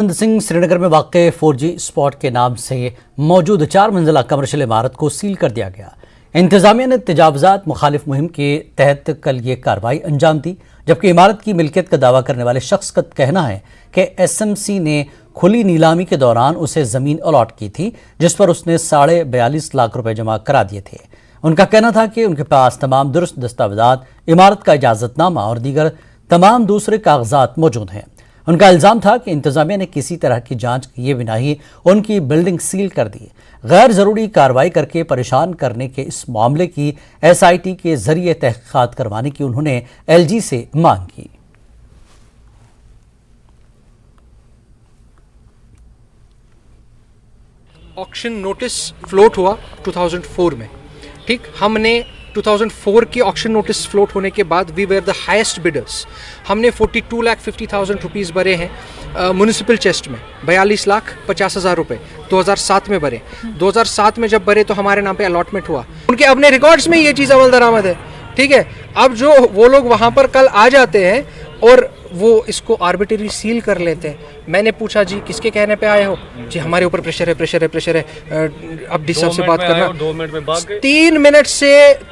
आनंद सिंह श्रीनगर में वाक़ 4G spot के नाम से मौजूद 4 मंजिला कमर्शियल इमारत को सील कर दिया गया। इंतजामिया ने तजावुज़ात मुखालिफ मुहिम के तहत कल ये कार्रवाई अंजाम दी, जबकि इमारत की मिल्कियत का दावा करने वाले शख्स का कहना है कि SMC ने खुली नीलामी के दौरान उसे ज़मीन अलॉट की थी, जिस पर उसने 42.5 लाख रुपए जमा करा दिए थे। उनका कहना था कि उनके पास तमाम दुरुस्त दस्तावेजात, इमारत का इजाज़तनामा और दीगर तमाम दूसरे कागजात मौजूद हैं। उनका इल्ज़ाम था कि इंतजामिया ने किसी तरह की जांच किए बिना ही उनकी बिल्डिंग सील कर दी। गैर ज़रूरी कार्रवाई करके परेशान करने के इस मामले की SIT के जरिए तहक़ीक़ात करवाने की उन्होंने LG से मांग की। ऑक्शन नोटिस फ्लोट हुआ 2004 में, ठीक। हमने 2004 की ऑक्शन नोटिस फ्लोट होने के बाद we were the highest bidders. हमने 42,50,000 रुपीज़ भरे हैं म्यूनिसिपल चेस्ट में, 42,50,000 रुपये 2007 में भरे। 2007 में जब भरे तो हमारे नाम पे अलॉटमेंट हुआ। उनके अपने रिकॉर्ड्स में ये चीज़ अमल दरामद है, ठीक है। अब जो वो लोग वहाँ पर कल आ जाते हैं और वो इसको आर्बिट्रेरी सील कर लेते हैं। मैंने पूछा, जी किसके कहने पे आए हो? जी हमारे ऊपर प्रेशर है। अब डी साहब से बात करना। 2 मिनट में भाग गए।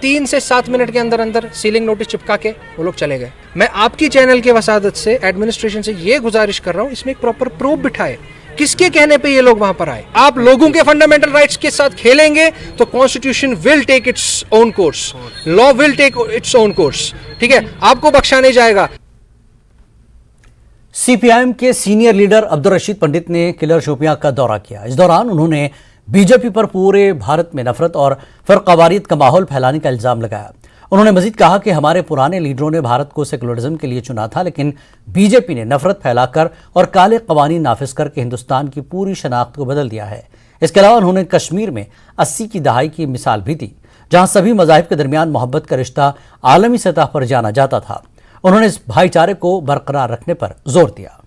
3 से 7 मिनट के अंदर सीलिंग नोटिस चिपका के वो लोग चले गए। मैं आपकी चैनल के वसादत से एडमिनिस्ट्रेशन से ये गुजारिश कर रहा हूँ, इसमें एक प्रॉपर प्रूफ बिठाए किसके कहने पे ये लोग वहां पर आए। आप लोगों के फंडामेंटल राइट्स के साथ खेलेंगे तो constitution will take its own course, law will take its own course, ठीक है। आपको बख्शा नहीं जाएगा। CPIM के सीनियर लीडर अब्दुल रशीद पंडित ने किलर शोपियां का दौरा किया। इस दौरान उन्होंने BJP पर पूरे भारत में नफरत और फर्कवारियत का माहौल फैलाने का इल्जाम लगाया। उन्होंने मजीद कहा कि हमारे पुराने लीडरों ने भारत को सेकुलरिज्म के लिए चुना था, लेकिन BJP ने नफरत फैलाकर और काले कवानीन नाफिज करके हिंदुस्तान की पूरी शनाख्त को बदल दिया है। इसके अलावा उन्होंने कश्मीर में 80 की दहाई की मिसाल भी दी, जहां सभी मज़ाहिब के दरमियान मोहब्बत का रिश्ता आलमी सतह पर जाना जाता था। उन्होंने इस भाईचारे को बरकरार रखने पर जोर दिया।